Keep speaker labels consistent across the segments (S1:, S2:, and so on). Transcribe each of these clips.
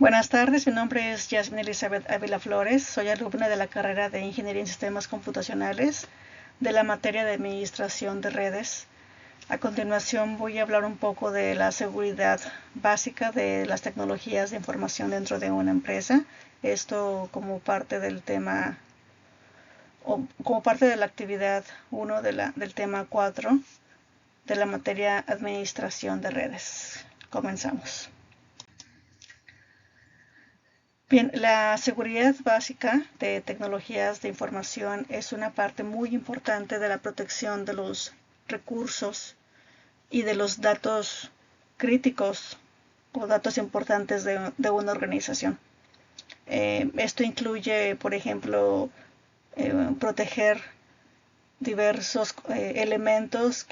S1: Buenas tardes, mi nombre es Yasmin Elizabeth Ávila Flores, soy alumna de la carrera de Ingeniería en Sistemas Computacionales de la materia de Administración de Redes. A continuación voy a hablar un poco de la seguridad básica de las tecnologías de información dentro de una empresa, esto como parte del tema o como parte de la actividad 1 del tema 4 de la materia Administración de Redes. Comenzamos. Bien, la seguridad básica de tecnologías de información es una parte muy importante de la protección de los recursos y de los datos críticos o datos importantes de una organización. Esto incluye, por ejemplo, proteger diversos elementos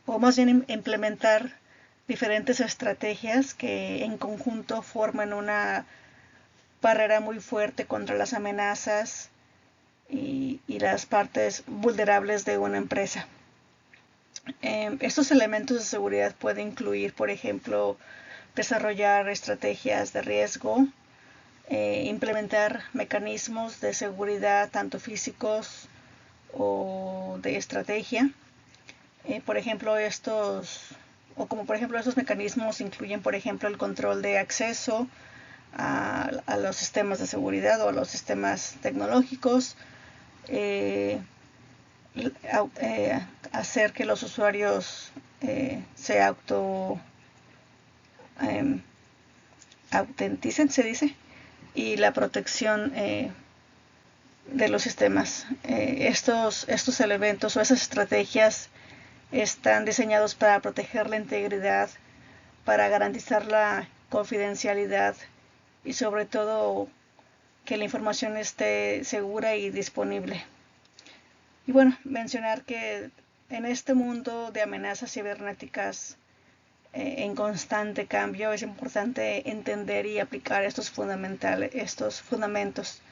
S1: o más bien implementar diferentes estrategias que en conjunto forman una barrera muy fuerte contra las amenazas y las partes vulnerables de una empresa. Estos elementos de seguridad pueden incluir, por ejemplo, desarrollar estrategias de riesgo, implementar mecanismos de seguridad tanto físicos o de estrategia. Por ejemplo, estos mecanismos incluyen, por ejemplo, el control de acceso a los sistemas de seguridad o a los sistemas tecnológicos, hacer que los usuarios se autenticen, se dice, y la protección de los sistemas. Estos elementos o esas estrategias están diseñados para proteger la integridad, para garantizar la confidencialidad y sobre todo que la información esté segura y disponible. Y bueno, mencionar que en este mundo de amenazas cibernéticas en constante cambio es importante entender y aplicar estos fundamentos,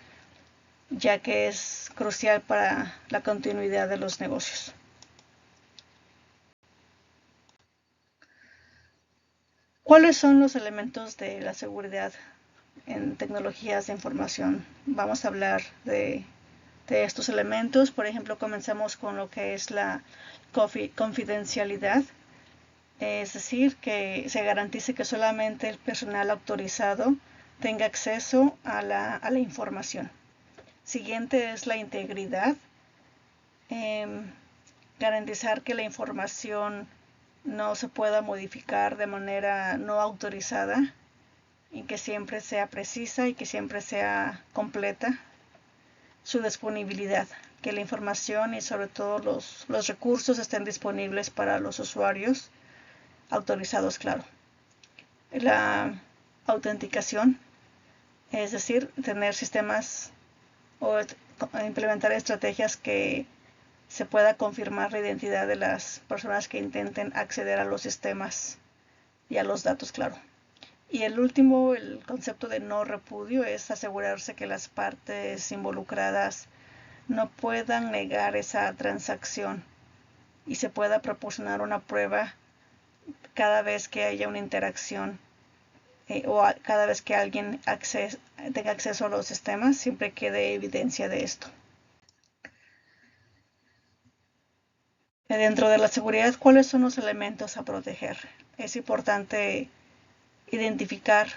S1: ya que es crucial para la continuidad de los negocios. ¿Cuáles son los elementos de la seguridad en tecnologías de información? Vamos a hablar de estos elementos. Por ejemplo, comenzamos con lo que es la confidencialidad, es decir, que se garantice que solamente el personal autorizado tenga acceso a la información. Siguiente es la integridad, garantizar que la información no se pueda modificar de manera no autorizada y que siempre sea precisa y que siempre sea completa. Su disponibilidad, que la información y sobre todo los recursos estén disponibles para los usuarios autorizados, claro. La autenticación, es decir, tener sistemas o implementar estrategias que se pueda confirmar la identidad de las personas que intenten acceder a los sistemas y a los datos, claro. Y el último, el concepto de no repudio, es asegurarse que las partes involucradas no puedan negar esa transacción y se pueda proporcionar una prueba cada vez que haya una interacción o cada vez que alguien tenga acceso a los sistemas, siempre quede evidencia de esto. Dentro de la seguridad, ¿cuáles son los elementos a proteger? Es importante identificar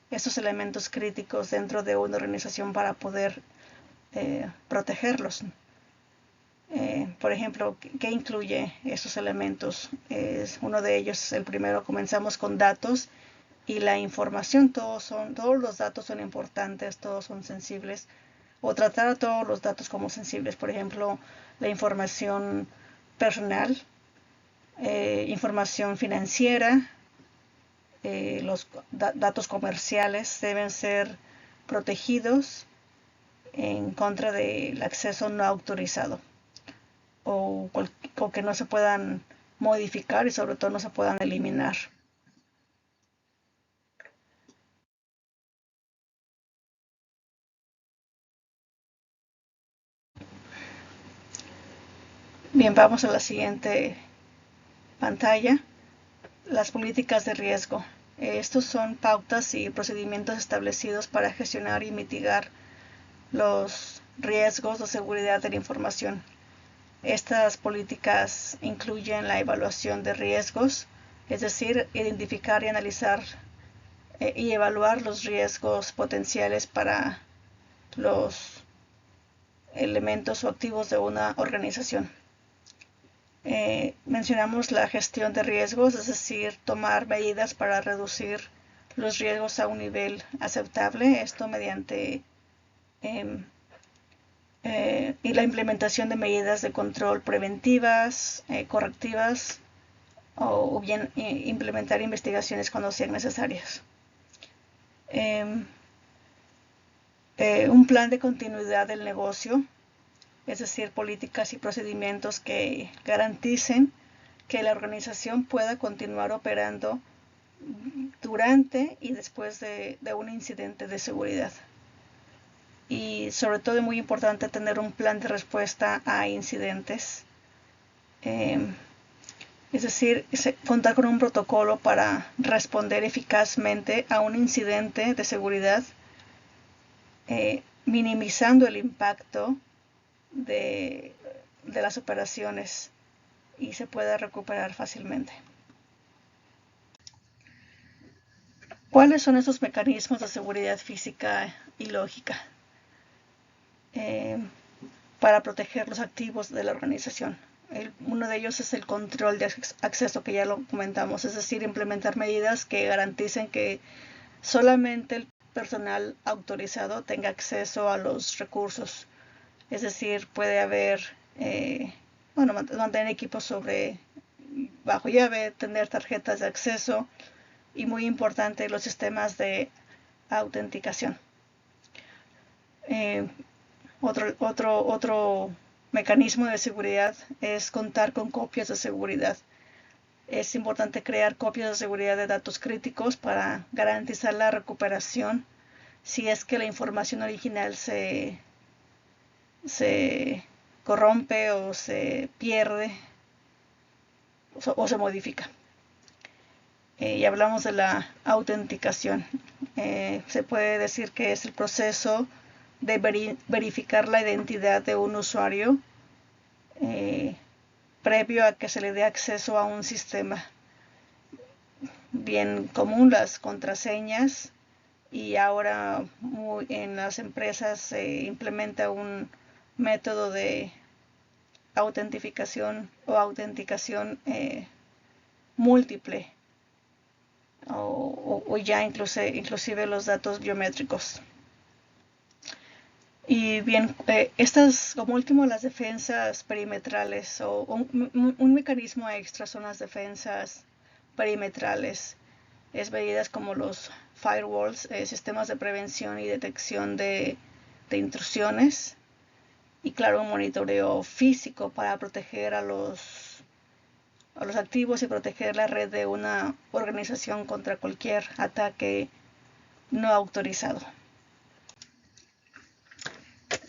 S1: estos elementos críticos dentro de una organización para poder protegerlos. Por ejemplo, ¿qué incluye esos elementos? Uno de ellos, el primero, comenzamos con datos y la información. Todos los datos son importantes, todos son sensibles, o tratar a todos los datos como sensibles. Por ejemplo, la información personal, información financiera, los datos comerciales deben ser protegidos en contra del acceso no autorizado o que no se puedan modificar y sobre todo no se puedan eliminar. Bien, vamos a la siguiente pantalla. Las políticas de riesgo. Estos son pautas y procedimientos establecidos para gestionar y mitigar los riesgos de seguridad de la información. Estas políticas incluyen la evaluación de riesgos, es decir, identificar y analizar y evaluar los riesgos potenciales para los elementos o activos de una organización. Mencionamos la gestión de riesgos, es decir, tomar medidas para reducir los riesgos a un nivel aceptable, esto mediante y la implementación de medidas de control preventivas, correctivas o bien implementar investigaciones cuando sean necesarias. Un plan de continuidad del negocio, es decir, políticas y procedimientos que garanticen que la organización pueda continuar operando durante y después de un incidente de seguridad. Y sobre todo es muy importante tener un plan de respuesta a incidentes, es decir, contar con un protocolo para responder eficazmente a un incidente de seguridad, minimizando el impacto de las operaciones y se pueda recuperar fácilmente. ¿Cuáles son esos mecanismos de seguridad física y lógica para proteger los activos de la organización? Uno de ellos es el control de acceso, que ya lo comentamos, es decir, implementar medidas que garanticen que solamente el personal autorizado tenga acceso a los recursos. Es decir, puede haber, mantener equipos bajo llave, tener tarjetas de acceso y, muy importante, los sistemas de autenticación. Otro mecanismo de seguridad es contar con copias de seguridad. Es importante crear copias de seguridad de datos críticos para garantizar la recuperación si es que la información original se corrompe o se pierde o se modifica. Y hablamos de la autenticación. Se puede decir que es el proceso de verificar la identidad de un usuario previo a que se le dé acceso a un sistema. Bien común las contraseñas, y ahora en las empresas se implementa un método de autentificación o autenticación múltiple o ya inclusive los datos biométricos. Y bien, estas, como último, las defensas perimetrales o un mecanismo extra son las defensas perimetrales. Es medidas como los firewalls, sistemas de prevención y detección de intrusiones, y claro, un monitoreo físico para proteger a los activos y proteger la red de una organización contra cualquier ataque no autorizado.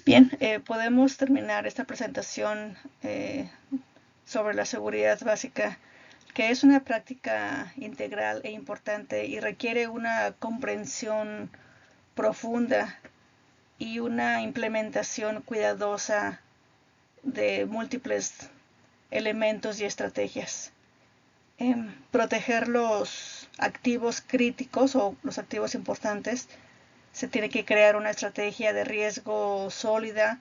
S1: Bien, podemos terminar esta presentación sobre la seguridad básica, que es una práctica integral e importante y requiere una comprensión profunda y una implementación cuidadosa de múltiples elementos y estrategias. Proteger los activos críticos o los activos importantes, se tiene que crear una estrategia de riesgo sólida,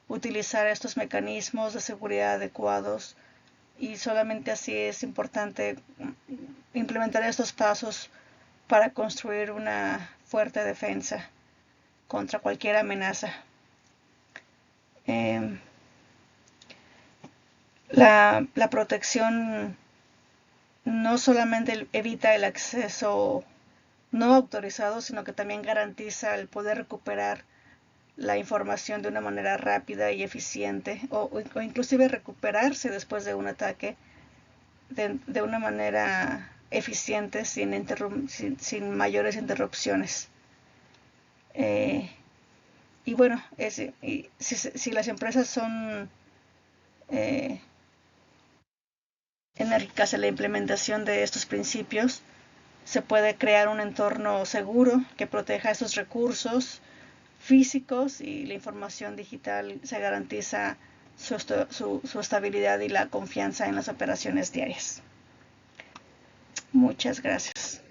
S1: utilizar estos mecanismos de seguridad adecuados, y solamente así es importante implementar estos pasos para construir una fuerte defensa contra cualquier amenaza. La protección no solamente evita el acceso no autorizado, sino que también garantiza el poder recuperar la información de una manera rápida y eficiente, o inclusive recuperarse después de un ataque de una manera eficiente, sin mayores interrupciones. Y bueno, si las empresas son enérgicas en la implementación de estos principios, se puede crear un entorno seguro que proteja esos recursos físicos, y la información digital se garantiza su estabilidad y la confianza en las operaciones diarias. Muchas gracias.